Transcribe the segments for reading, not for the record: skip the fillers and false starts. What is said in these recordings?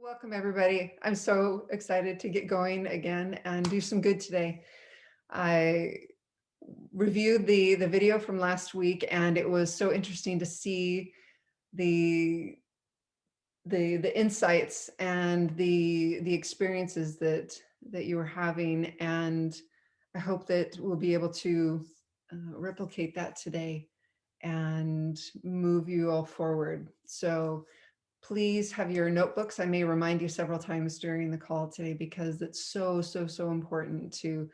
Welcome, everybody. I'm so excited to get going again and do some good today. I reviewed the video from last week, and it was so interesting to see the the insights and the experiences that you were having, and I hope that we'll be able to replicate that today and move you all forward. So please have your notebooks. I may remind you several times during the call today because it's so important to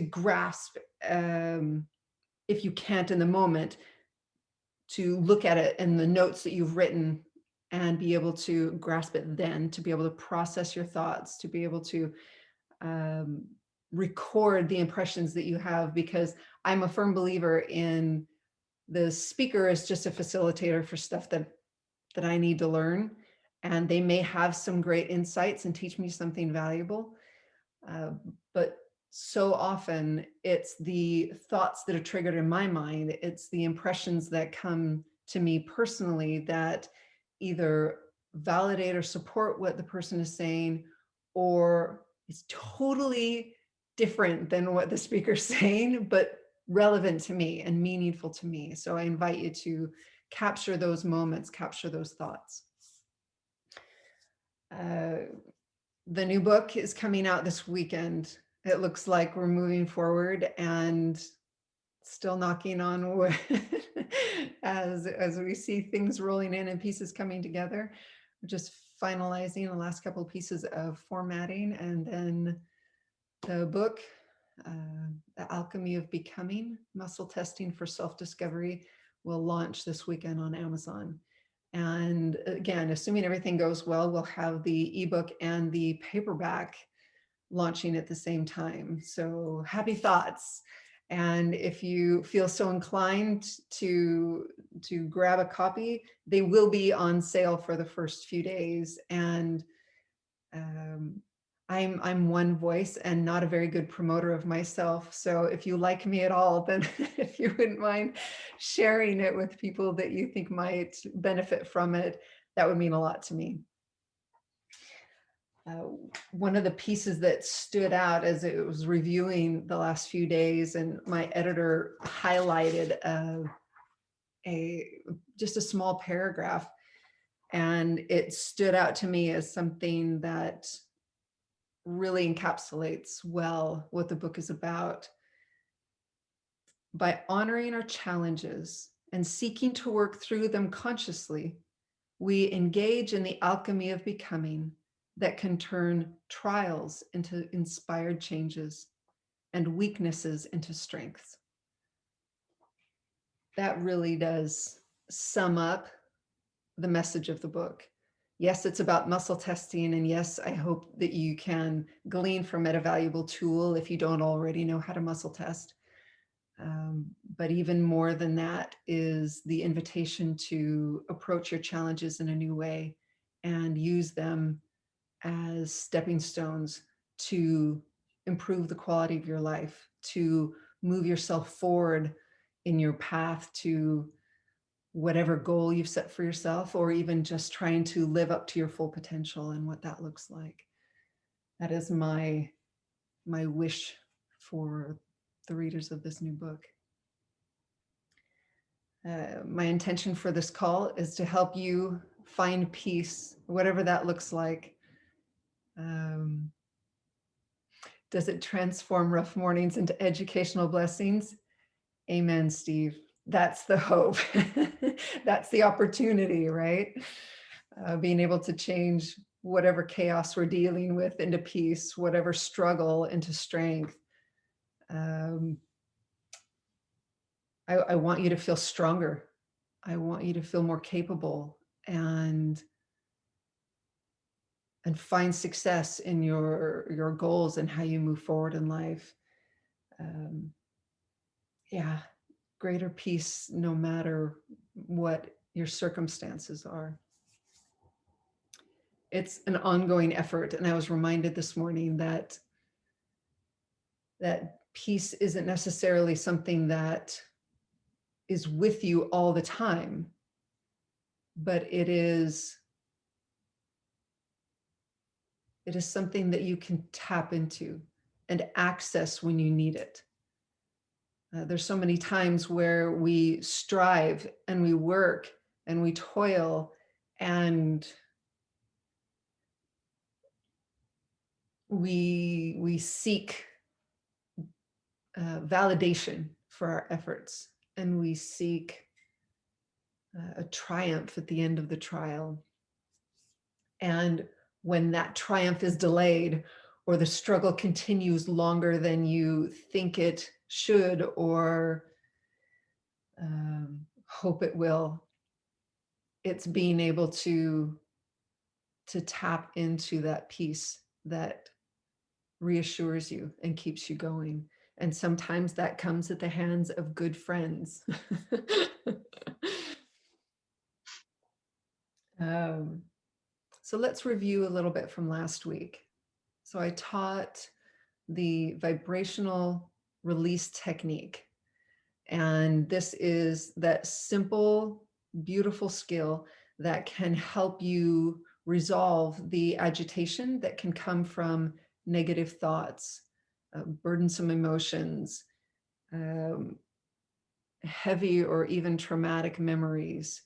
grasp, if you can't in the moment, to look at it in the notes that you've written and be able to grasp it then, to be able to process your thoughts, to be able to um, record the impressions that you have, because I'm a firm believer in the speaker is just a facilitator for stuff that I need to learn. And they may have some great insights and teach me something valuable. Uh, but so often it's the thoughts that are triggered in my mind. It's the impressions that come to me personally that either validate or support what the person is saying, or is totally different than what the speaker's saying, but relevant to me and meaningful to me. So I invite you to capture those moments, capture those thoughts. The new book is coming out this weekend. It looks like we're moving forward and still knocking on wood as we see things rolling in and pieces coming together. We're just finalizing the last couple of pieces of formatting, and then the book, The Alchemy of Becoming, Muscle Testing for Self-Discovery, will launch this weekend on Amazon. And again, assuming everything goes well, we'll have the ebook and the paperback launching at the same time. So happy thoughts. And if you feel so inclined to grab a copy, they will be on sale for the first few days. And I'm one voice and not a very good promoter of myself. So if you like me at all, then if you wouldn't mind sharing it with people that you think might benefit from it, that would mean a lot to me. One of the pieces that stood out as it was reviewing the last few days, and my editor highlighted just a small paragraph, and it stood out to me as something that really encapsulates well what the book is about. By honoring our challenges and seeking to work through them consciously, we engage in the alchemy of becoming that can turn trials into inspired changes and weaknesses into strengths. That really does sum up the message of the book. Yes, it's about muscle testing, and yes, I hope that you can glean from it a valuable tool if you don't already know how to muscle test. But even more than that is the invitation to approach your challenges in a new way and use them as stepping stones to improve the quality of your life, to move yourself forward in your path to whatever goal you've set for yourself, or even just trying to live up to your full potential and what that looks like. That is my wish for the readers of this new book. My intention for this call is to help you find peace, whatever that looks like. Does it transform rough mornings into educational blessings? Amen, Steve. That's the hope. That's the opportunity, right? Being able to change whatever chaos we're dealing with into peace, whatever struggle into strength. I want you to feel stronger. I want you to feel more capable and find success in your goals and how you move forward in life. Yeah, greater peace no matter what your circumstances are. It's an ongoing effort, and I was reminded this morning that peace isn't necessarily something that is with you all the time, but it is It is something that you can tap into and access when you need it. There's so many times where we strive and we work and we toil and we seek validation for our efforts, and we seek a triumph at the end of the trial. And when that triumph is delayed, or the struggle continues longer than you think it should or hope it will, it's being able to tap into that peace that reassures you and keeps you going. And sometimes that comes at the hands of good friends. So let's review a little bit from last week. So I taught the vibrational release technique. And this is that simple, beautiful skill that can help you resolve the agitation that can come from negative thoughts, burdensome emotions, heavy or even traumatic memories,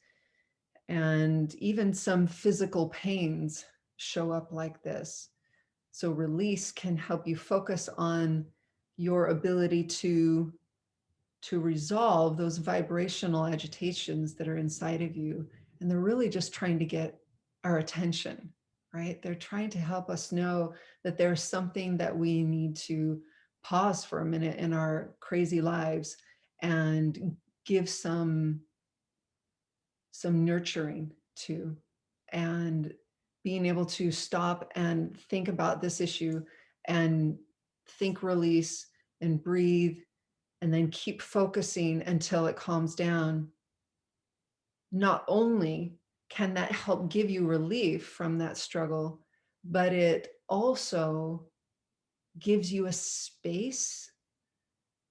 and even some physical pains show up like this. So release can help you focus on your ability to resolve those vibrational agitations that are inside of you. And they're really just trying to get our attention, right? They're trying to help us know that there's something that we need to pause for a minute in our crazy lives and give some nurturing to, and being able to stop and think about this issue and think release and breathe and then keep focusing until it calms down. Not only can that help give you relief from that struggle, but it also gives you a space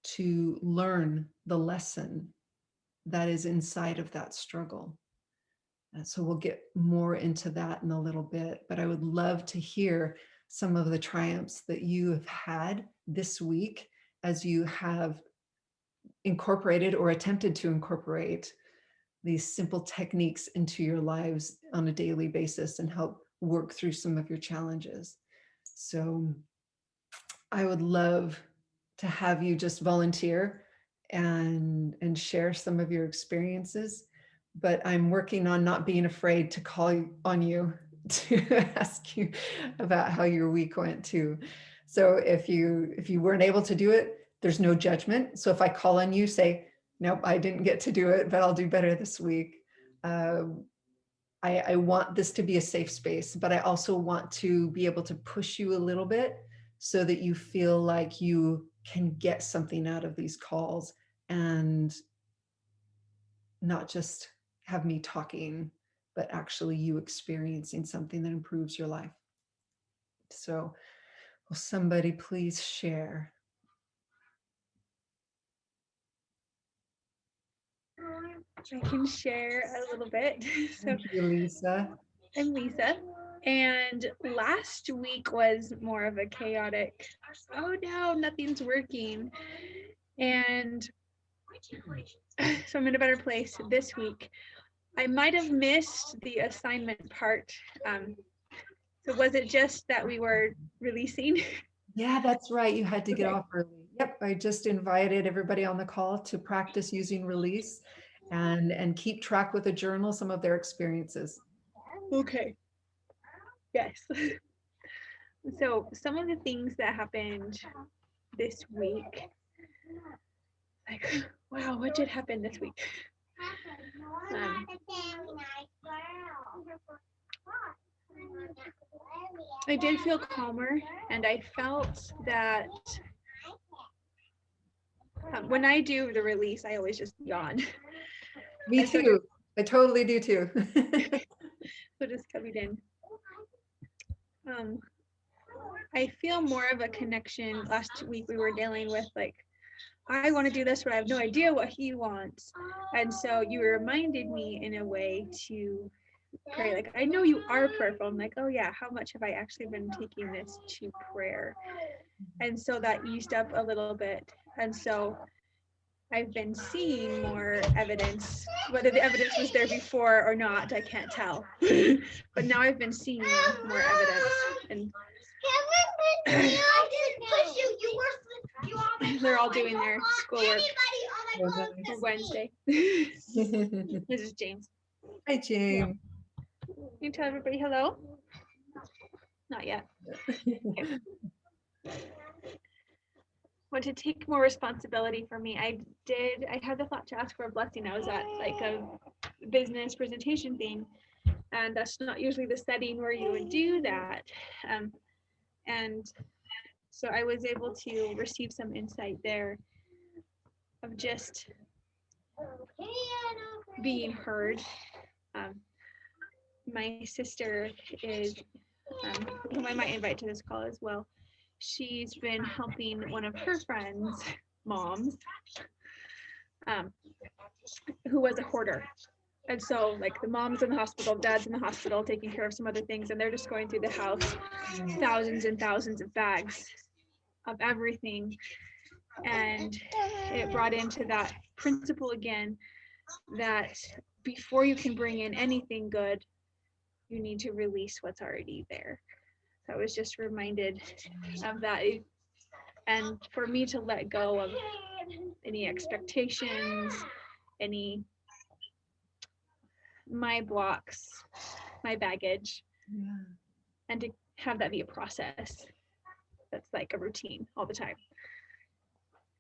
to learn the lesson that is inside of that struggle. So we'll get more into that in a little bit, but I would love to hear some of the triumphs that you have had this week as you have incorporated or attempted to incorporate these simple techniques into your lives on a daily basis and help work through some of your challenges. So I would love to have you just volunteer and share some of your experiences, but I'm working on not being afraid to call on you to ask you about how your week went too. So if you weren't able to do it, there's no judgment. So if I call on you, say, nope, I didn't get to do it, but I'll do better this week. I want this to be a safe space, but I also want to be able to push you a little bit so that you feel like you can get something out of these calls and not just have me talking, but actually you experiencing something that improves your life. So will somebody please share? I can share a little bit. So Thank you, Lisa. I'm Lisa, and last week was more of a chaotic, oh no, nothing's working. And so I'm in a better place this week. I might have missed the assignment part. So was it just that we were releasing? Yeah, that's right. You had to get Okay. off early. Yep, I just invited everybody on the call to practice using release and keep track with a journal some of their experiences. Okay. Yes. So some of the things that happened this week, like, wow, what did happen this week? Um, I did feel calmer, and I felt that when I do the release, I always just yawn. Me And so too. I totally do too. just coming in, I feel more of a connection. Last week we were dealing with like, I want to do this, but I have no idea what he wants. And so you reminded me in a way to pray, like, I know you are prayerful. I'm like, oh yeah, how much have I actually been taking this to prayer? And so that eased up a little bit. And so I've been seeing more evidence. Whether the evidence was there before or not, I can't tell. But now I've been seeing more evidence. And they're all doing their schoolwork for Wednesday. This is James. Hi, James. Can you tell everybody hello? Not yet. Okay. Want to take more responsibility for me. I had the thought to ask for a blessing. I was at like a business presentation thing, and that's not usually the setting where you would do that. And so I was able to receive some insight there of just being heard. My sister is, whom I might invite to this call as well. She's been helping one of her friends' moms, who was a hoarder. And so like the mom's in the hospital, dad's in the hospital, taking care of some other things, and they're just going through the house, thousands and thousands of bags of everything. And it brought into that principle again, that before you can bring in anything good, you need to release what's already there. So I was just reminded of that. And for me to let go of any expectations, any my blocks, my baggage, and to have that be a process that's like a routine all the time.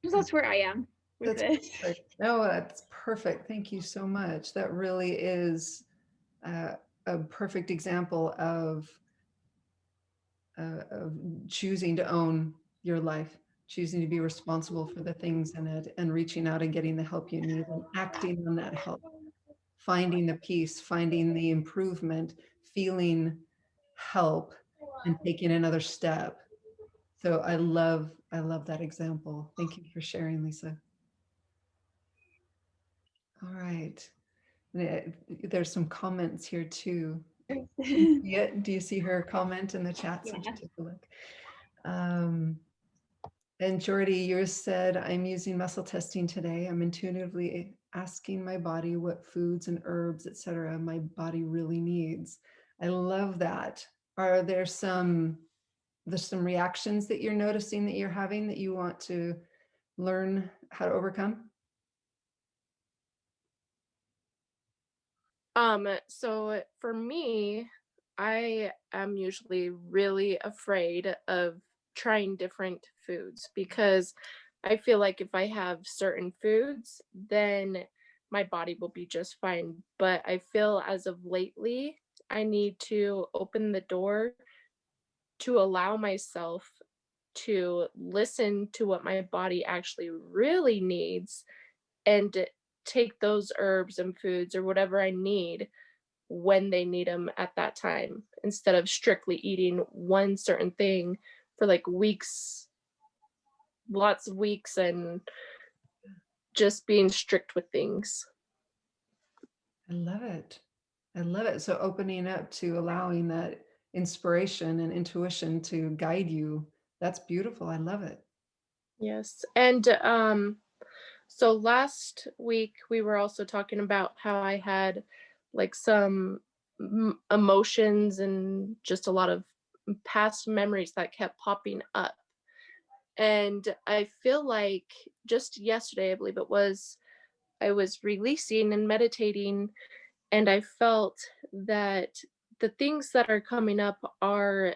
So that's where I am with this. Perfect. No, that's perfect. Thank you so much. That really is a perfect example of choosing to own your life, choosing to be responsible for the things in it, and reaching out and getting the help you need and acting on that help, finding the peace, finding the improvement, feeling help, and taking another step. So I love that example. Thank you for sharing, Lisa. All right. There's some comments here too. Do you see her comment in the chat? So Yeah. take a look. And Jordy, yours said, I'm using muscle testing today. I'm intuitively asking my body what foods and herbs, etc., my body really needs. I love that. Are there's some reactions that you're noticing that you're having that you want to learn how to overcome? So for me, I am usually really afraid of trying different foods because I feel like if I have certain foods, then my body will be just fine. But I feel as of lately, I need to open the door to allow myself to listen to what my body actually really needs and take those herbs and foods or whatever I need when they need them at that time instead of strictly eating one certain thing for like weeks, lots of weeks, and just being strict with things. I love it. I love it. So opening up to allowing that inspiration and intuition to guide you. That's beautiful. I love it. Yes. And so last week we were also talking about how I had like some emotions and just a lot of past memories that kept popping up. And I feel like just yesterday, I believe it was, I was releasing and meditating, and I felt that the things that are coming up are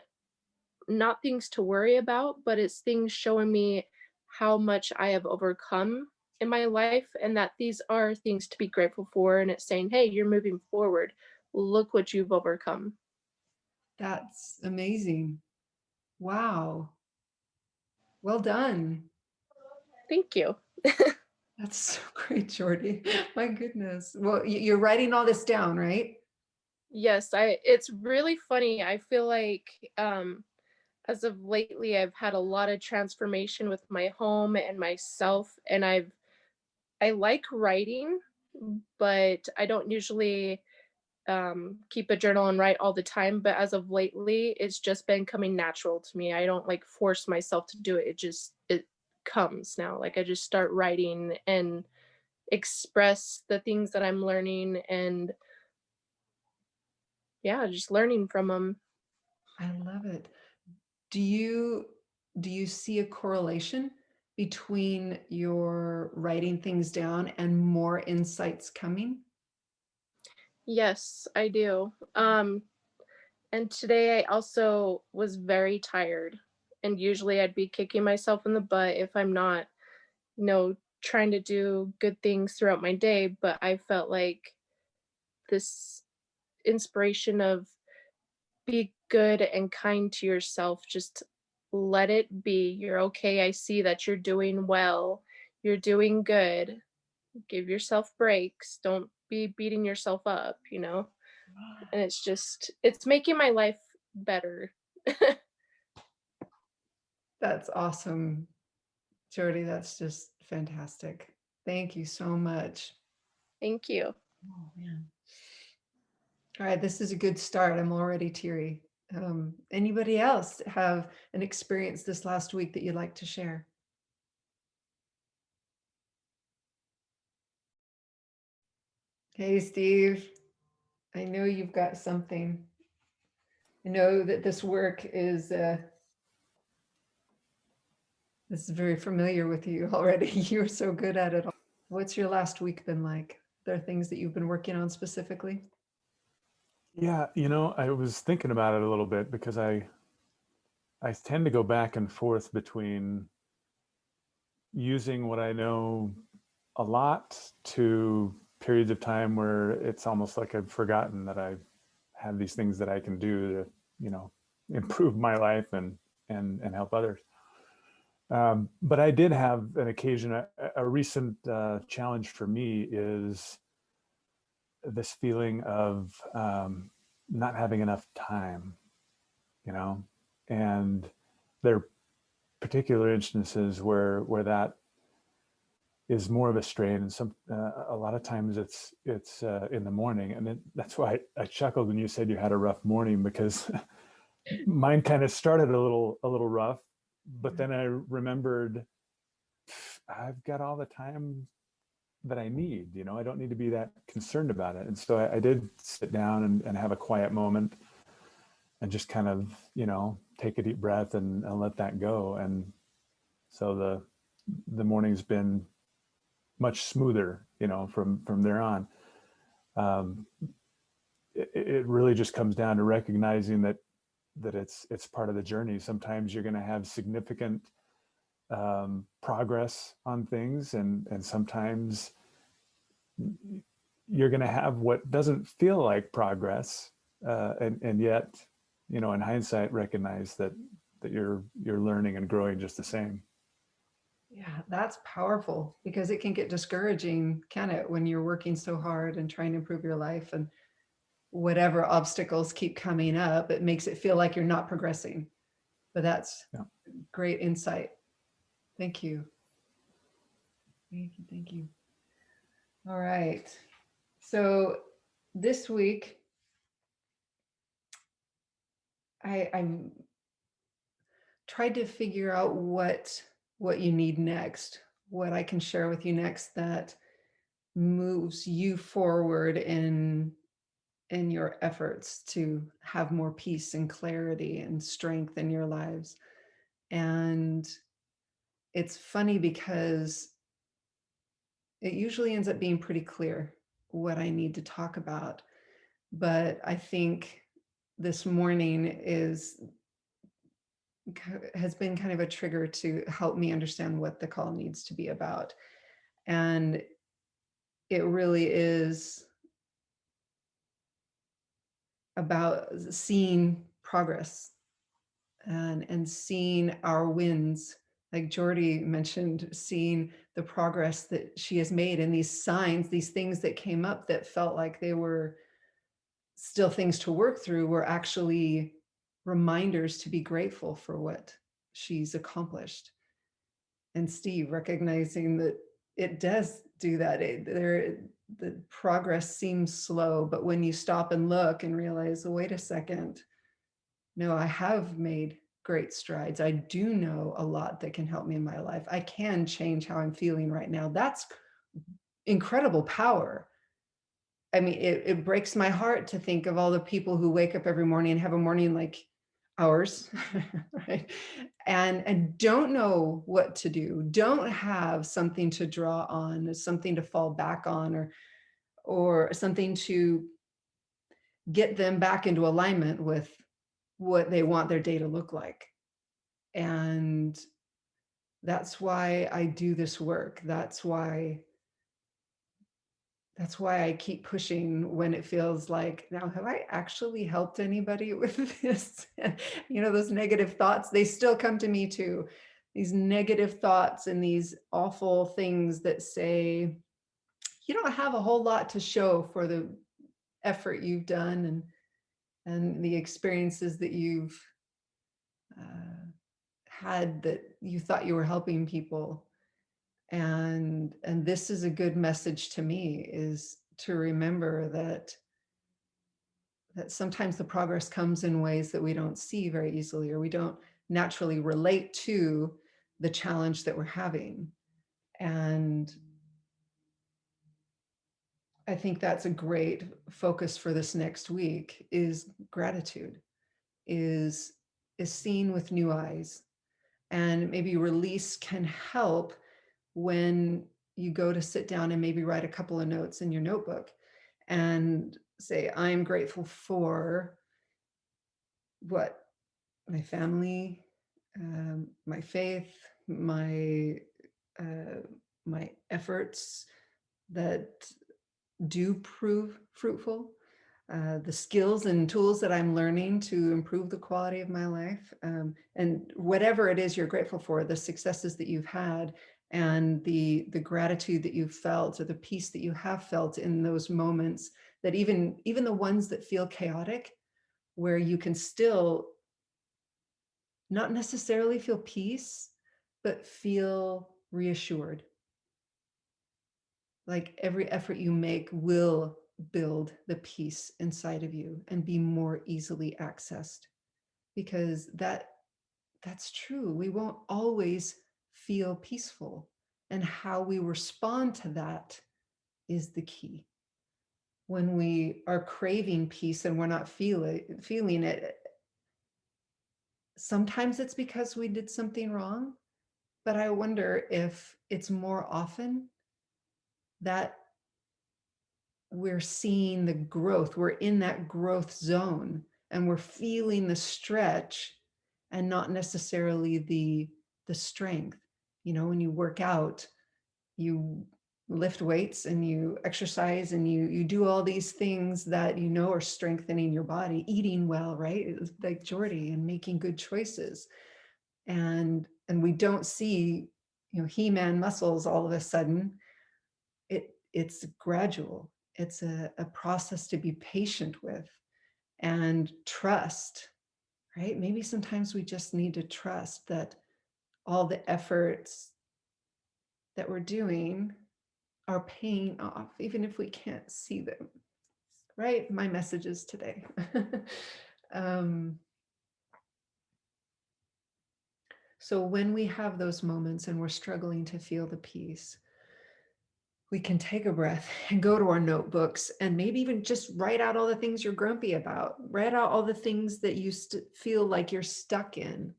not things to worry about, but it's things showing me how much I have overcome in my life and that these are things to be grateful for. And it's saying, hey, you're moving forward. Look what you've overcome. That's amazing. Wow. Well done. Thank you. That's so great, Jordy. My goodness. Well, you're writing all this down, right? Yes, it's really funny. I feel like as of lately I've had a lot of transformation with my home and myself, and I like writing, but I don't usually keep a journal and write all the time, but as of lately, it's just been coming natural to me. I don't like force myself to do it. It comes now. Like I just start writing and express the things that I'm learning, and yeah, just learning from them. I love it. Do you see a correlation between your writing things down and more insights coming? Yes, I do. And today I also was very tired. And usually I'd be kicking myself in the butt if I'm not, trying to do good things throughout my day. But I felt like this inspiration of be good and kind to yourself. Just let it be. You're okay. I see that you're doing well. You're doing good. Give yourself breaks. Don't be beating yourself up, And it's making my life better. That's awesome, Jody. That's just fantastic. Thank you so much. Thank you. Oh, man. All right, this is a good start. I'm already teary. Anybody else have an experience this last week that you'd like to share? Hey, Steve. I know you've got something. I know that this work is very familiar with you already. You're so good at it. What's your last week been like? There are things that you've been working on specifically? Yeah, I was thinking about it a little bit because I tend to go back and forth between using what I know a lot to periods of time where it's almost like I've forgotten that I have these things that I can do to, improve my life and help others. But I did have an occasion, a recent challenge for me is this feeling of not having enough time, and there are particular instances where that is more of a strain, and a lot of times it's in the morning, and that's why I chuckled when you said you had a rough morning, because mine kind of started a little rough, but then I remembered I've got all the time that I need. I don't need to be that concerned about it. And so I did sit down and have a quiet moment and just kind of, take a deep breath and let that go. And so the morning's been much smoother, from there on. It really just comes down to recognizing that it's part of the journey. Sometimes you're going to have significant progress on things, and sometimes you're going to have what doesn't feel like progress, and yet, in hindsight, recognize that you're learning and growing just the same. Yeah, that's powerful, because it can get discouraging, can it, when you're working so hard and trying to improve your life, and whatever obstacles keep coming up, it makes it feel like you're not progressing. But that's great insight. Thank you. Thank you. Thank you. All right. So this week, I tried to figure out what you need next, what I can share with you next that moves you forward in your efforts to have more peace and clarity and strength in your lives. And it's funny because it usually ends up being pretty clear what I need to talk about. But I think this morning has been kind of a trigger to help me understand what the call needs to be about. And it really is about seeing progress and seeing our wins. Like Jordy mentioned, seeing the progress that she has made, and these signs, these things that came up that felt like they were still things to work through, were actually reminders to be grateful for what she's accomplished. And Steve recognizing that it does do that. the progress seems slow, but when you stop and look and realize, oh, wait a second, no, I have made great strides. I do know a lot that can help me in my life. I can change how I'm feeling right now. That's incredible power. I mean, it breaks my heart to think of all the people who wake up every morning and have a morning like ours, right? And don't know what to do, don't have something to draw on, something to fall back on, or something to get them back into alignment with what they want their day to look like. And that's why I do this work. That's why I keep pushing when it feels like, now, have I actually helped anybody with this? You know, those negative thoughts, they still come to me too. These negative thoughts and these awful things that say, you don't have a whole lot to show for the effort you've done and the experiences that you've had, that you thought you were helping people. And this is a good message to me, is to remember that sometimes the progress comes in ways that we don't see very easily, or we don't naturally relate to the challenge that we're having. And I think that's a great focus for this next week, is gratitude, is seen with new eyes. And maybe release can help when you go to sit down and maybe write a couple of notes in your notebook and say, I'm grateful for what? My family, my faith, my efforts that do prove fruitful, the skills and tools that I'm learning to improve the quality of my life, and whatever it is you're grateful for, the successes that you've had, and the gratitude that you've felt, or the peace that you have felt in those moments, that even the ones that feel chaotic, where you can still not necessarily feel peace, but feel reassured. Like every effort you make will build the peace inside of you and be more easily accessed, because that's true. We won't always feel peaceful, and how we respond to that is the key. When we are craving peace and we're not feeling it, sometimes it's because we did something wrong, but I wonder if it's more often that we're seeing the growth, we're in that growth zone, and we're feeling the stretch and not necessarily the strength. You know, when you work out, you lift weights and you exercise and you do all these things that you know are strengthening your body, eating well, right? Like Jordy, and making good choices. And we don't see, you know, He-Man muscles all of a sudden. It's gradual. It's a process to be patient with and trust, right? Maybe sometimes we just need to trust that all the efforts that we're doing are paying off, even if we can't see them, right? My messages today. So when we have those moments and we're struggling to feel the peace, we can take a breath and go to our notebooks and maybe even just write out all the things you're grumpy about, write out all the things that you feel like you're stuck in,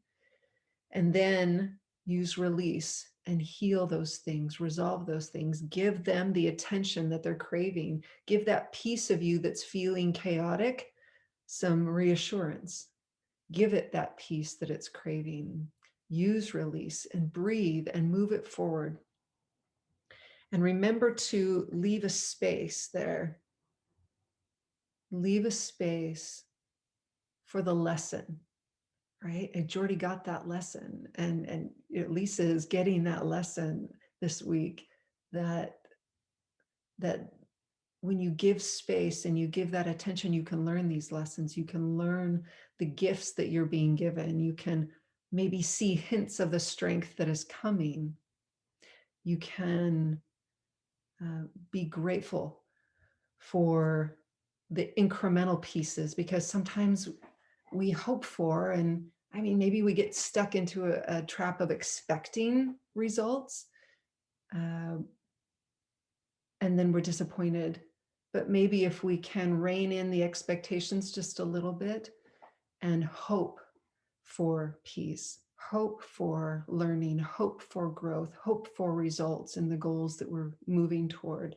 and then use release and heal those things, resolve those things, give them the attention that they're craving, give that piece of you that's feeling chaotic some reassurance, give it that peace that it's craving, use release and breathe and move it forward. And remember to leave a space there. Leave a space for the lesson, right? And Jordy got that lesson, and Lisa is getting that lesson this week, that when you give space and you give that attention, you can learn these lessons. You can learn the gifts that you're being given. You can maybe see hints of the strength that is coming. You can Be grateful for the incremental pieces, because sometimes we hope for, and I mean, maybe we get stuck into a trap of expecting results, and then we're disappointed. But maybe if we can rein in the expectations just a little bit and hope for peace, hope for learning, hope for growth, hope for results in the goals that we're moving toward,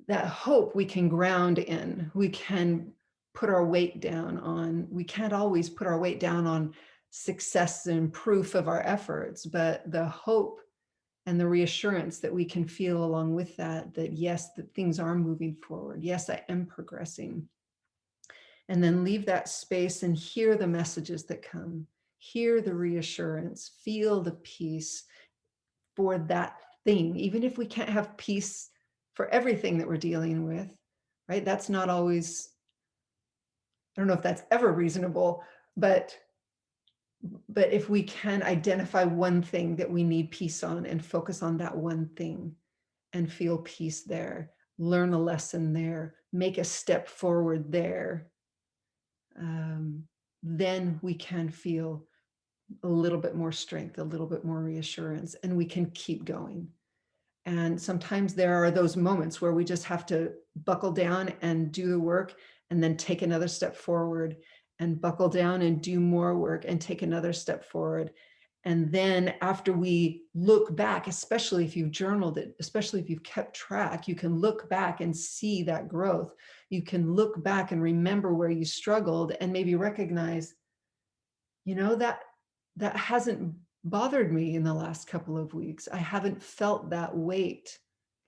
that hope we can ground in. We can put our weight down on, we can't always put our weight down on success and proof of our efforts, but the hope and the reassurance that we can feel along with that, that yes, that things are moving forward. Yes, I am progressing. And then leave that space and hear the messages that come, hear the reassurance, feel the peace for that thing, even if we can't have peace for everything that we're dealing with, right? That's not always, I don't know if that's ever reasonable, but if we can identify one thing that we need peace on and focus on that one thing and feel peace there, learn a lesson there, make a step forward there, then we can feel a little bit more strength, a little bit more reassurance, and we can keep going. And sometimes there are those moments where we just have to buckle down and do the work, and then take another step forward, and buckle down and do more work and take another step forward. And then after we look back, especially if you've journaled it, especially if you've kept track, you can look back and see that growth. You can look back and remember where you struggled and maybe recognize, you know, that hasn't bothered me in the last couple of weeks. I haven't felt that weight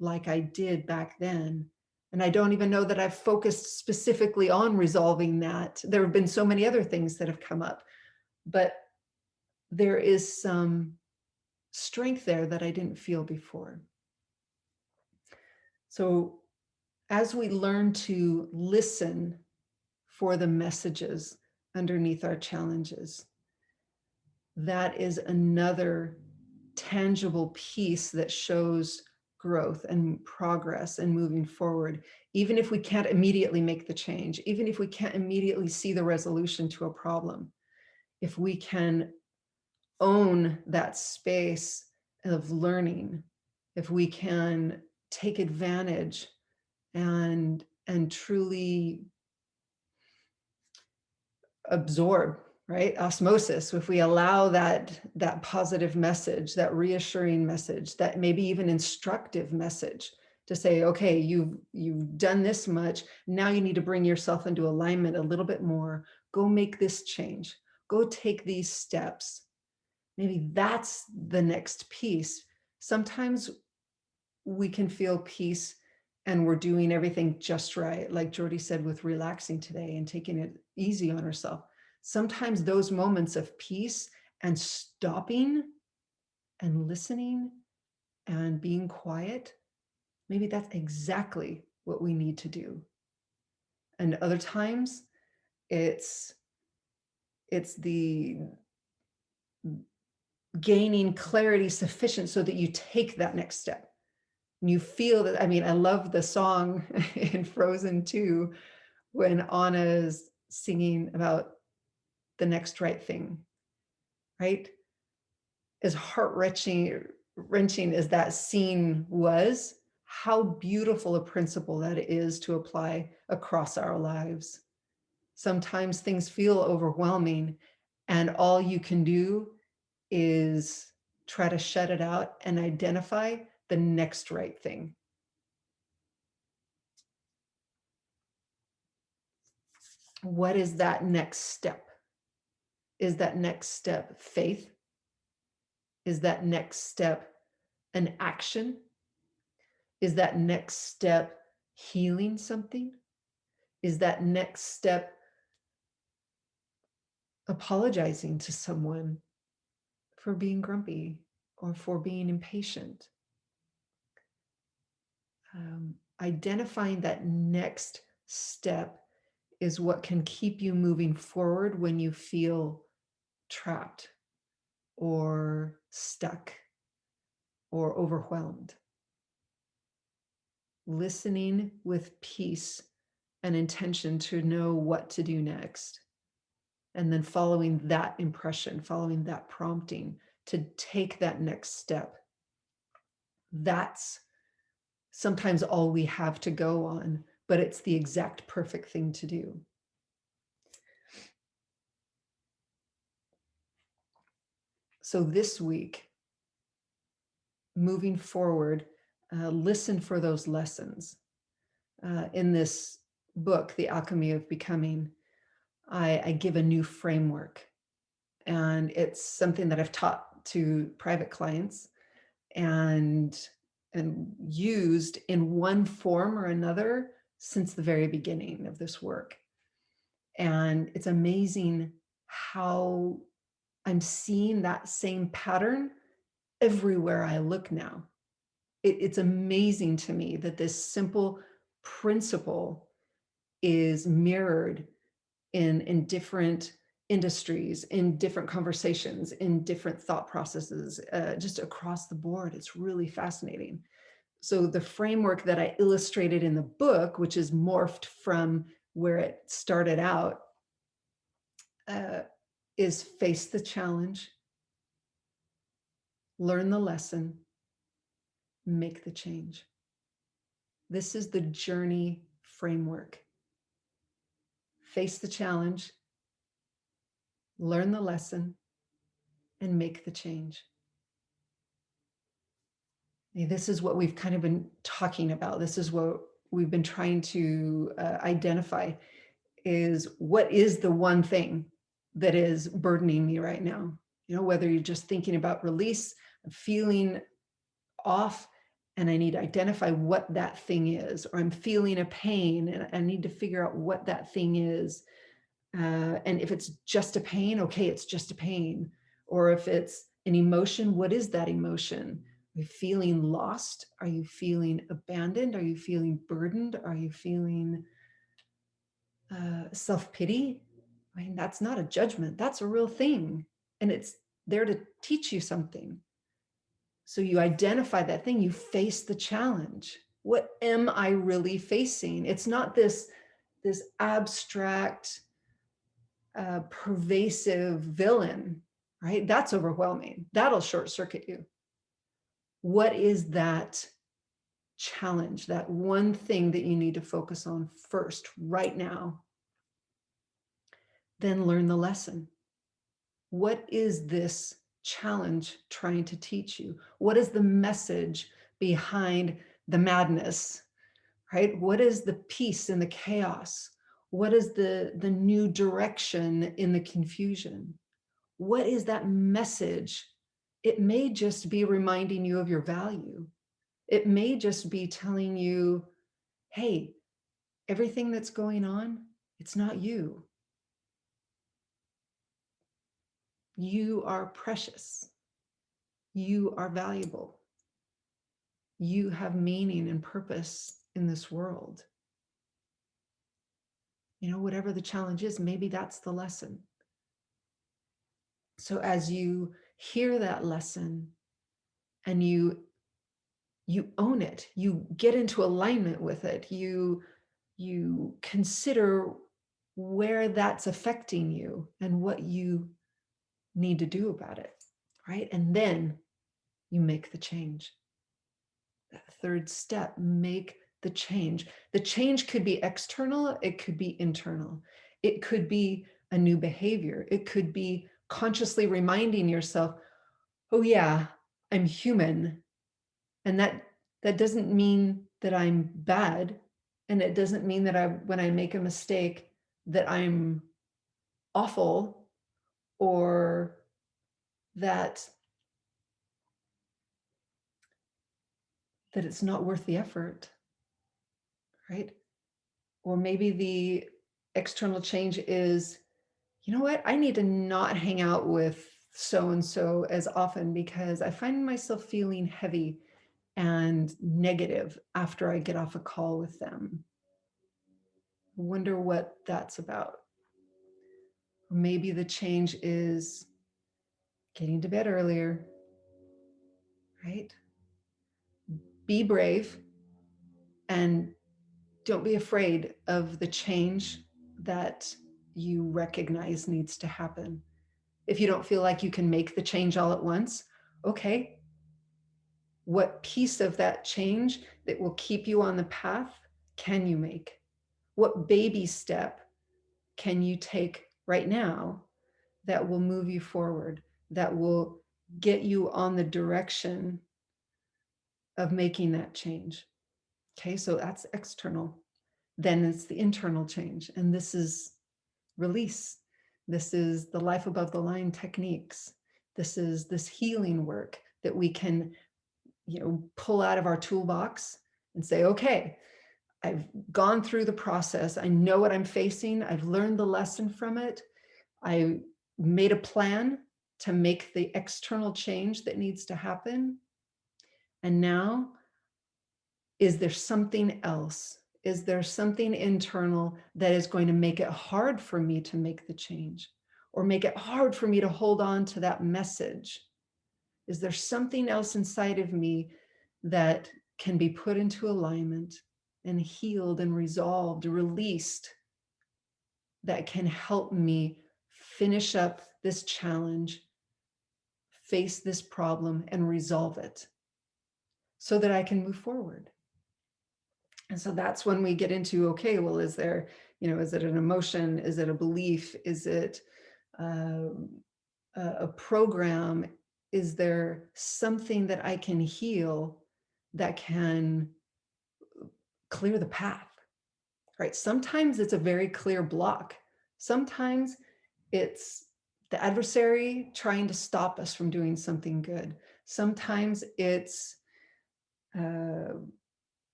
like I did back then. And I don't even know that I've focused specifically on resolving that. There have been so many other things that have come up, but there is some strength there that I didn't feel before. So as we learn to listen for the messages underneath our challenges, that is another tangible piece that shows growth and progress and moving forward. Even if we can't immediately make the change, even if we can't immediately see the resolution to a problem, if we can own that space of learning, if we can take advantage and truly absorb, right? Osmosis, if we allow that positive message, that reassuring message, that maybe even instructive message to say, okay, you've done this much, now you need to bring yourself into alignment a little bit more, go make this change, go take these steps. Maybe that's the next piece. Sometimes we can feel peace and we're doing everything just right, like Jordy said, with relaxing today and taking it easy on herself. Sometimes those moments of peace and stopping and listening and being quiet, maybe that's exactly what we need to do. And other times it's the gaining clarity sufficient so that you take that next step. And you feel that, I mean, I love the song in Frozen 2 when Anna's singing about the next right thing, right? As heart-wrenching as that scene was, how beautiful a principle that is to apply across our lives. Sometimes things feel overwhelming and all you can do is try to shut it out and identify the next right thing. What is that next step? Is that next step faith? Is that next step an action? Is that next step healing something? Is that next step apologizing to someone for being grumpy or for being impatient? Identifying that next step is what can keep you moving forward when you feel trapped or stuck or overwhelmed. listening with peace and intention to know what to do next. And then following that impression, following that prompting to take that next step. That's sometimes all we have to go on, but it's the exact perfect thing to do. So this week, moving forward, listen for those lessons. In this book, The Alchemy of Becoming, I give a new framework, and it's something that I've taught to private clients and used in one form or another since the very beginning of this work. And it's amazing how I'm seeing that same pattern everywhere I look now. It's amazing to me that this simple principle is mirrored in different industries, in different conversations, in different thought processes, just across the board. It's really fascinating. So the framework that I illustrated in the book, which is morphed from where it started out, is face the challenge, learn the lesson, make the change. This is the journey framework. Face the challenge, learn the lesson, and make the change. This is what we've kind of been talking about. This is what we've been trying to identify, is what is the one thing that is burdening me right now? You know, whether you're just thinking about release, feeling off, and I need to identify what that thing is, or I'm feeling a pain and I need to figure out what that thing is. And if it's just a pain, okay, it's just a pain. Or if it's an emotion, what is that emotion? Are you feeling lost? Are you feeling abandoned? Are you feeling burdened? Are you feeling self-pity? I mean, that's not a judgment. That's a real thing. And it's there to teach you something. So you identify that thing, you face the challenge. What am I really facing? It's not this abstract, pervasive villain, right? That's overwhelming. That'll short circuit you. What is that challenge, that one thing that you need to focus on first, right now? Then learn the lesson. What is this challenge trying to teach you? What is the message behind the madness, right? What is the peace in the chaos? What is the new direction in the confusion? What is that message? It may just be reminding you of your value. It may just be telling you, hey, everything that's going on, it's not you. You are precious. You are valuable. You have meaning and purpose in this world. You know, whatever the challenge is, maybe that's the lesson. So as you hear that lesson and you own it, you get into alignment with it, you consider where that's affecting you and what you need to do about it, right? And then you make the change. That third step, make the change. The change could be external, it could be internal. It could be a new behavior. It could be consciously reminding yourself, oh yeah, I'm human. And that doesn't mean that I'm bad. And it doesn't mean that when I make a mistake, that I'm awful, or that it's not worth the effort, right? Or maybe the external change is, you know what, I need to not hang out with so-and-so as often because I find myself feeling heavy and negative after I get off a call with them. I wonder what that's about. Or maybe the change is getting to bed earlier, right? Be brave And don't be afraid of the change that you recognize needs to happen. If you don't feel like you can make the change all at once, okay, what piece of that change that will keep you on the path can you make? What baby step can you take right now that will move you forward, that will get you on the direction of making that change? Okay, so that's external. Then it's the internal change. And this is release. This is the life above the line techniques. This is this healing work that we can, pull out of our toolbox and say, okay, I've gone through the process. I know what I'm facing. I've learned the lesson from it. I made a plan to make the external change that needs to happen. And now, is there something else? Is there something internal that is going to make it hard for me to make the change, or make it hard for me to hold on to that message? Is there something else inside of me that can be put into alignment and healed and resolved, released, that can help me finish up this challenge, face this problem, and resolve it so that I can move forward? And so that's when we get into, okay, well, is there, is it an emotion? Is it a belief? Is it a program? Is there something that I can heal that can clear the path, right? Sometimes it's a very clear block. Sometimes it's the adversary trying to stop us from doing something good. Sometimes it's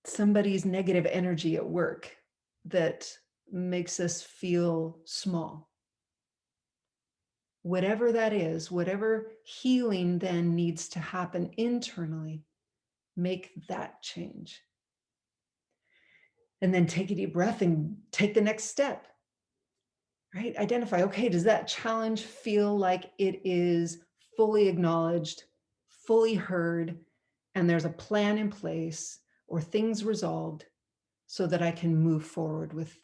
somebody's negative energy at work that makes us feel small. Whatever that is, whatever healing then needs to happen internally, make that change. And then take a deep breath and take the next step, right? Identify, okay, does that challenge feel like it is fully acknowledged, fully heard, and there's a plan in place or things resolved so that I can move forward with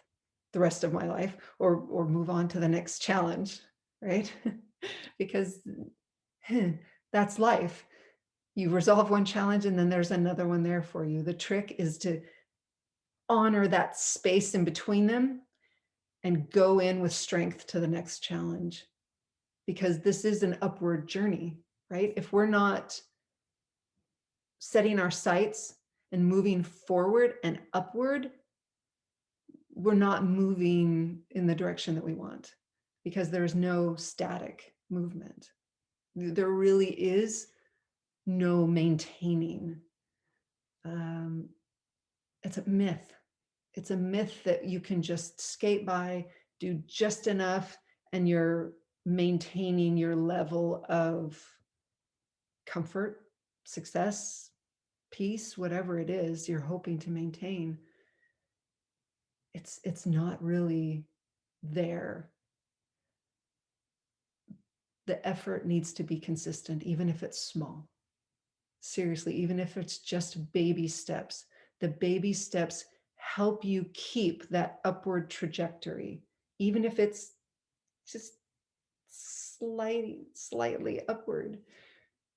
the rest of my life, or move on to the next challenge, right? Because that's life. You resolve one challenge and then there's another one there for you. The trick is to honor that space in between them and go in with strength to the next challenge, because this is an upward journey, right? If we're not setting our sights and moving forward and upward, we're not moving in the direction that we want, because there's no static movement. There really is no maintaining. It's a myth. It's a myth that you can just skate by, do just enough, and you're maintaining your level of comfort, success, peace, whatever it is you're hoping to maintain. It's not really there. The effort needs to be consistent, even if it's small. Seriously, even if it's just baby steps. The baby steps help you keep that upward trajectory, even if it's just slightly upward.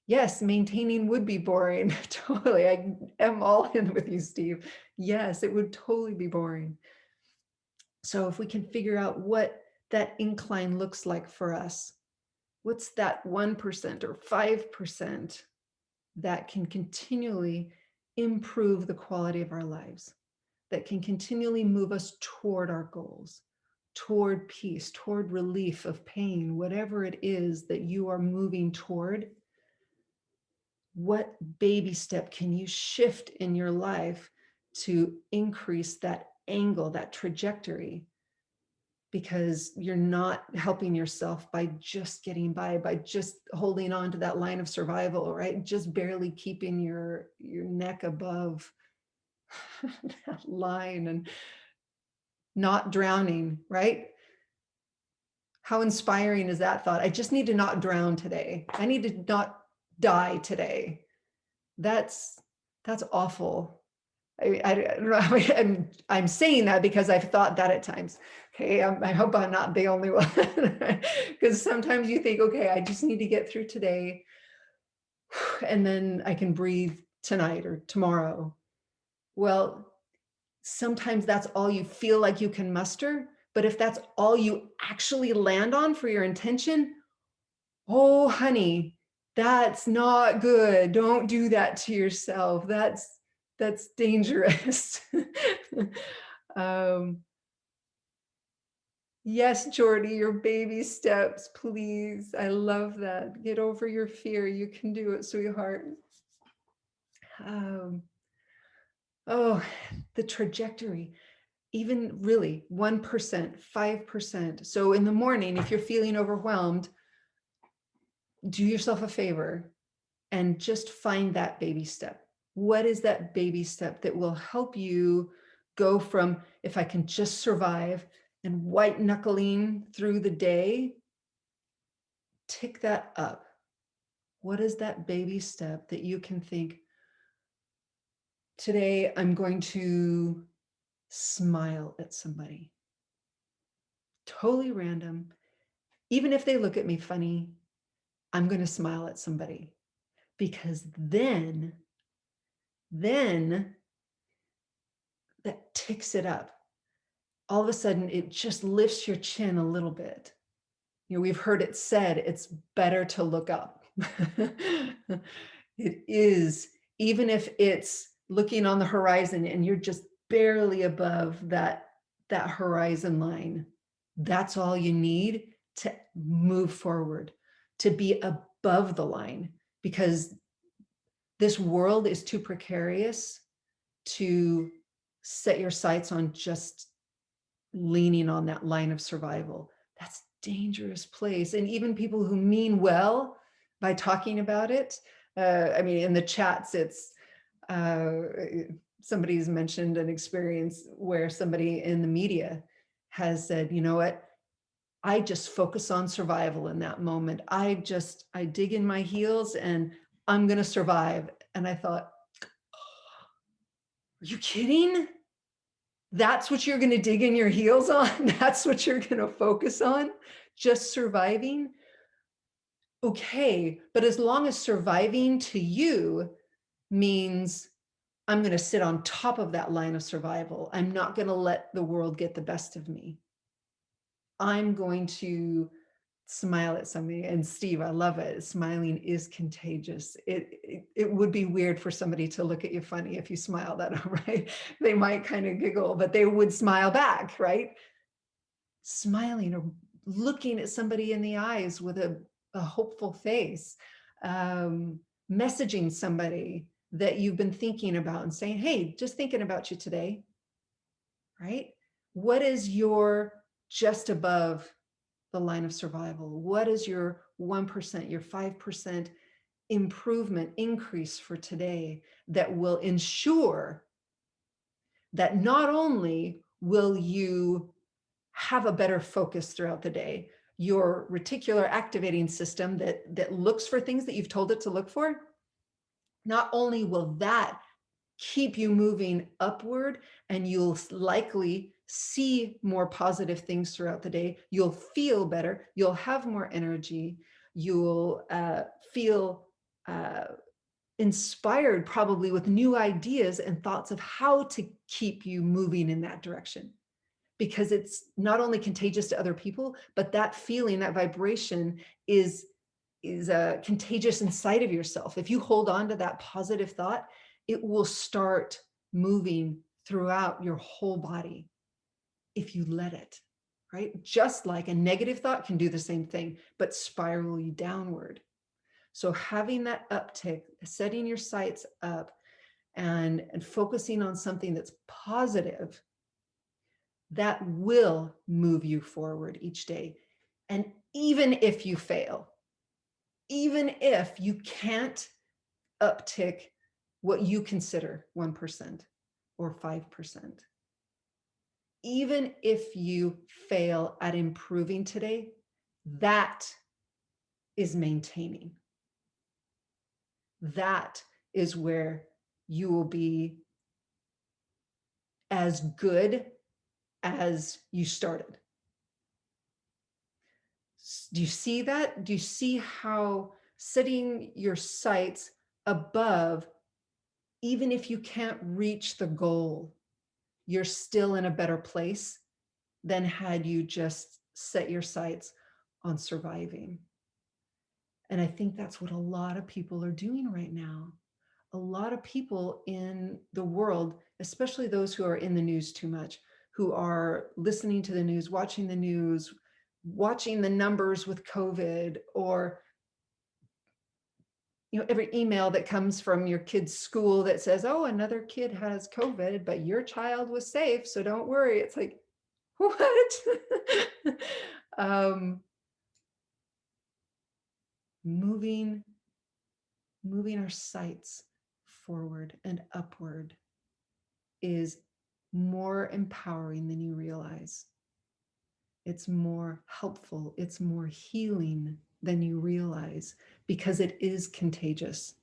Yes, maintaining would be boring. Totally. I am all in with you, Steve. Yes, it would totally be boring. So if we can figure out what that incline looks like for us, what's that 1% or 5% that can continually improve the quality of our lives, that can continually move us toward our goals, toward peace, toward relief of pain, whatever it is that you are moving toward. What baby step can you shift in your life to increase that angle, that trajectory? Because you're not helping yourself by just getting by just holding on to that line of survival, right? Just barely keeping your neck above that line and not drowning, right? How inspiring is that thought? I just need to not drown today. I need to not die today. That's That's awful. I don't know. I'm saying that because I've thought that at times. Okay, I hope I'm not the only one. Because sometimes you think, okay, I just need to get through today, and then I can breathe tonight or tomorrow. Well, sometimes that's all you feel like you can muster. But if that's all you actually land on for your intention, oh, honey, that's not good. Don't do that to yourself. That's dangerous. um, yes, Jordy, your baby steps, please. I love that. Get over your fear. You can do it, sweetheart. Um, oh, the trajectory. Even really 1%, 5%. So in the morning, if you're feeling overwhelmed, do yourself a favor and just find that baby step. What is that baby step that will help you go from, if I can just survive, and white knuckling through the day, tick that up. What is that baby step that you can think, today I'm going to smile at somebody? Totally random. Even if they look at me funny, I'm going to smile at somebody, because then that ticks it up. All of a sudden, it just lifts your chin a little bit. You know, we've heard it said, it's better to look up. It is, even if it's looking on the horizon and you're just barely above that horizon line. That's all you need to move forward, to be above the line, because this world is too precarious to set your sights on just leaning on that line of survival. That's a dangerous place. And even people who mean well by talking about it, I mean, in the chats, it's somebody's mentioned an experience where somebody in the media has said, you know what, I just focus on survival in that moment. I dig in my heels and I'm going to survive. And I thought, are you kidding? That's what you're going to dig in your heels on? That's what you're going to focus on? Just surviving? Okay, but as long as surviving to you means I'm going to sit on top of that line of survival, I'm not going to let the world get the best of me. I'm going to smile at somebody. And Steve, I love it. Smiling is contagious. It would be weird for somebody to look at you funny if you smiled at them, right? They might kind of giggle, but they would smile back, right? Smiling or looking at somebody in the eyes with a hopeful face, messaging somebody that you've been thinking about and saying, hey, just thinking about you today, right? What is your just above the line of survival? What is your 1%, your 5% improvement, increase for today that will ensure that not only will you have a better focus throughout the day, your reticular activating system that looks for things that you've told it to look for, not only will that keep you moving upward, and you'll likely see more positive things throughout the day. You'll feel better. You'll have more energy. You'll feel inspired, probably with new ideas and thoughts of how to keep you moving in that direction. Because it's not only contagious to other people, but that feeling, that vibration is contagious inside of yourself. If you hold on to that positive thought, it will start moving throughout your whole body if you let it, right? Just like a negative thought can do the same thing, but spiral you downward. So having that uptick, setting your sights up and focusing on something that's positive, that will move you forward each day. And even if you fail, even if you can't uptick what you consider 1% or 5%, even if you fail at improving today, that is maintaining. That is where you will be as good as you started. Do you see that? Do you see how setting your sights above, even if you can't reach the goal, you're still in a better place than had you just set your sights on surviving? And I think that's what a lot of people are doing right now. A lot of people in the world, especially those who are in the news too much, who are listening to the news, watching the news, watching the numbers with COVID, or every email that comes from your kid's school that says, oh, another kid has COVID, but your child was safe, so don't worry. It's like, what? Moving our sights forward and upward is more empowering than you realize. It's more helpful. It's more healing than you realize, because it is contagious.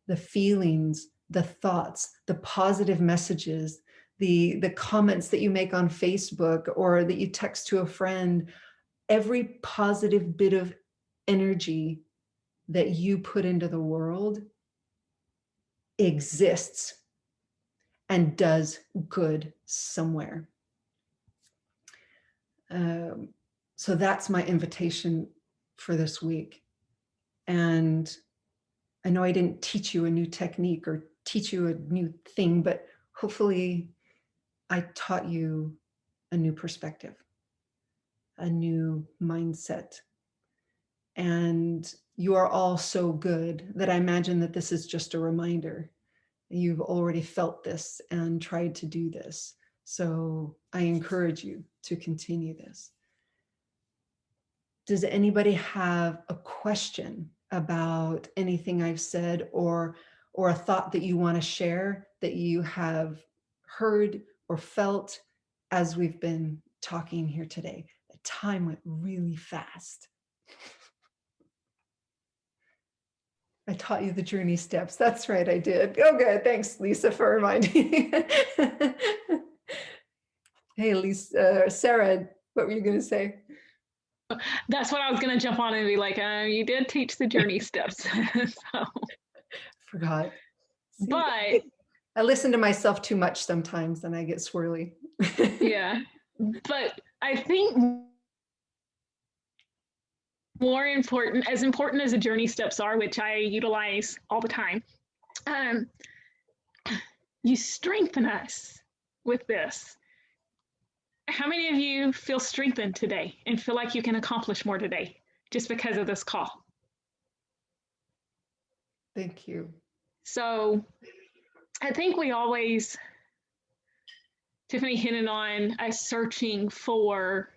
The feelings, the thoughts, the positive messages, the comments that you make on Facebook or that you text to a friend, every positive bit of energy that you put into the world exists and does good somewhere. So that's my invitation for this week. And I know I didn't teach you a new technique or teach you a new thing, but hopefully I taught you a new perspective, a new mindset. And you are all so good that I imagine that this is just a reminder. You've already felt this and tried to do this. So I encourage you to continue this. Does anybody have a question about anything I've said, or a thought that you want to share that you have heard or felt as we've been talking here today? The time went really fast. I taught you the journey steps. That's right, I did. Oh, good. Thanks, Lisa, for reminding me. Hey, Lisa, Sarah, what were you going to say? That's what I was going to jump on and be like, you did teach the journey steps. So. Forgot. See, but I listen to myself too much sometimes and I get swirly. Yeah. But I think more important as the journey steps are, which I utilize all the time, you strengthen us with this. How many of you feel strengthened today and feel like you can accomplish more today just because of this call? Thank you. So I think we always, Tiffany hinted on us searching for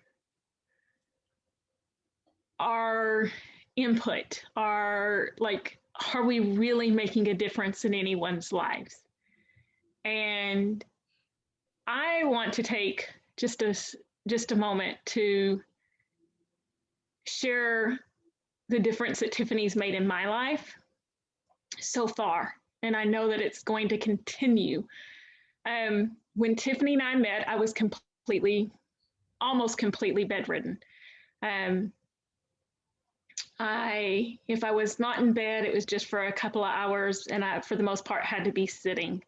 our input, are we really making a difference in anyone's lives? And I want to take just a moment to share the difference that Tiffany's made in my life so far. And I know that it's going to continue. When Tiffany and I met, I was almost completely bedridden. If I was not in bed, it was just for a couple of hours, and I, for the most part, had to be sitting.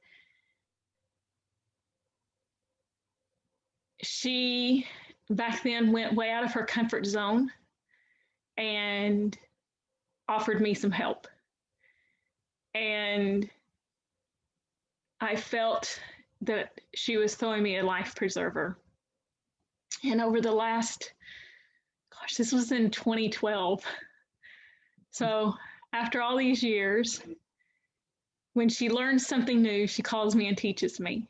She, back then, went way out of her comfort zone and offered me some help. And I felt that she was throwing me a life preserver. And over the last, this was in 2012. So after all these years, when she learns something new, she calls me and teaches me.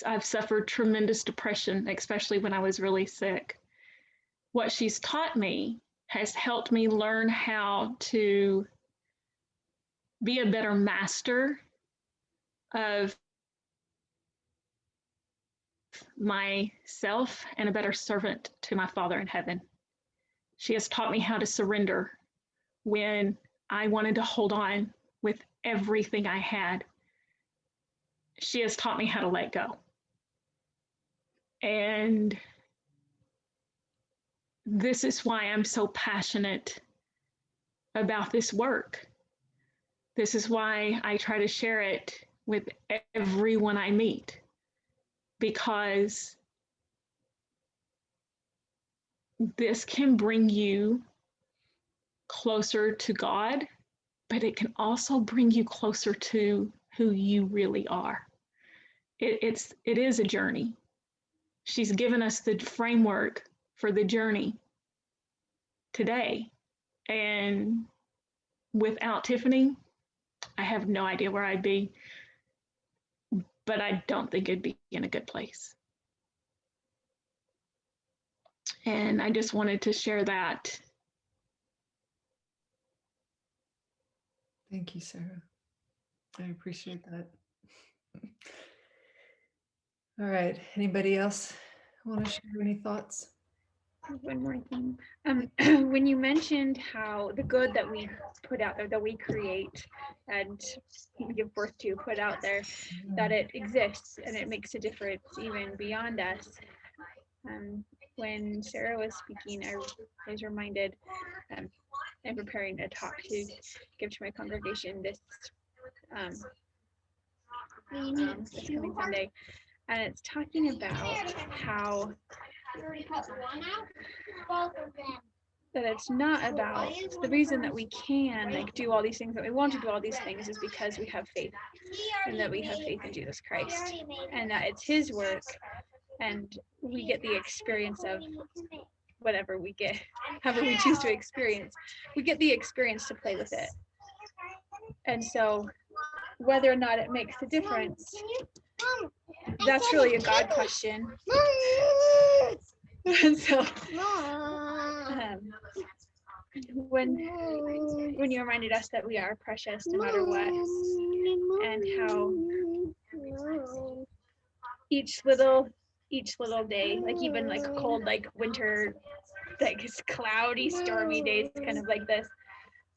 I've suffered tremendous depression, especially when I was really sick. What she's taught me has helped me learn how to be a better master of myself and a better servant to my Father in heaven. She has taught me how to surrender when I wanted to hold on with everything I had. She has taught me how to let go. And this is why I'm so passionate about this work. This is why I try to share it with everyone I meet, because this can bring you closer to God, but it can also bring you closer to who you really are. It is a journey. She's given us the framework for the journey today. And without Tiffany, I have no idea where I'd be, but I don't think it'd be in a good place. And I just wanted to share that. Thank you, Sarah. I appreciate that. All right. Anybody else want to share any thoughts? One more thing. When you mentioned how the good that we put out there, that we create and give birth to, put out there, that it exists and it makes a difference even beyond us. When Sarah was speaking, I was reminded, in preparing a talk to give to my congregation this coming Sunday, and it's talking about how that it's not about the reason that we can like do all these things, that we want to do all these things, is because we have faith, and that we have faith in Jesus Christ, and that it's his work, and we get the experience of whatever we get, however we choose to experience, we get the experience to play with it. And so whether or not it makes a difference, that's really a God question. And so when you reminded us that we are precious no matter what, and how each little day, like even like cold, like winter, like it's cloudy, stormy days, kind of like this,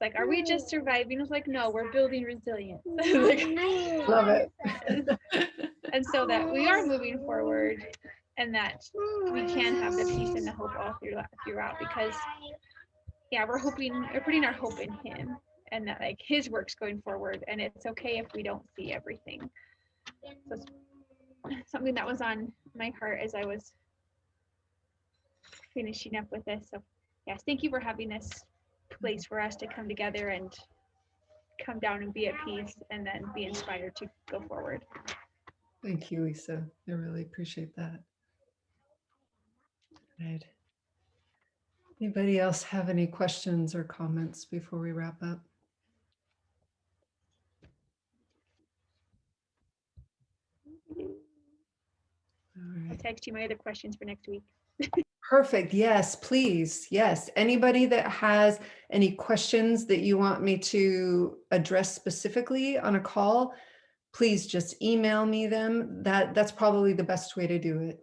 like, are we just surviving? It's like, no, we're building resilience. Like, Love it. And so that we are moving forward, and that we can have the peace and the hope all throughout, because we're putting our hope in him, and that like his work's going forward, and it's okay if we don't see everything. So something that was on my heart as I was finishing up with this. So yes, thank you for having this place for us to come together and come down and be at peace, and then be inspired to go forward. Thank you, Lisa. I really appreciate that. Right. Anybody else have any questions or comments before we wrap up? All right. I'll text you my other questions for next week. Perfect. Yes, please. Yes. Anybody that has any questions that you want me to address specifically on a call, please just email me them. That's probably the best way to do it.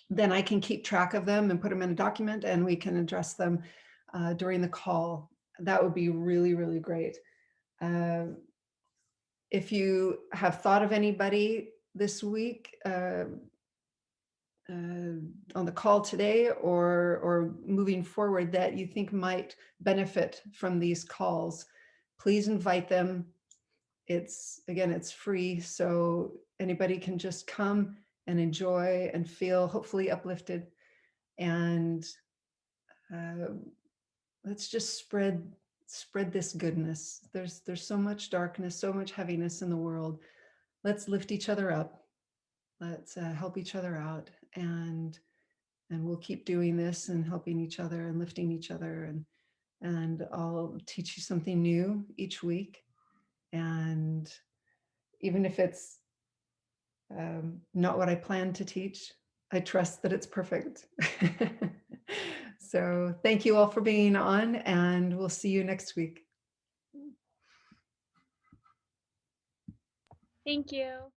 Then I can keep track of them and put them in a document, and we can address them during the call. That would be really, really great. If you have thought of anybody this week on the call today, or moving forward, that you think might benefit from these calls, please invite them. It's free, so anybody can just come and enjoy and feel hopefully uplifted. And let's just spread this goodness. There's so much darkness, so much heaviness in the world. Let's lift each other up. Let's help each other out, and we'll keep doing this and helping each other and lifting each other, and I'll teach you something new each week. And even if it's not what I plan to teach, I trust that it's perfect. So thank you all for being on, and we'll see you next week. Thank you.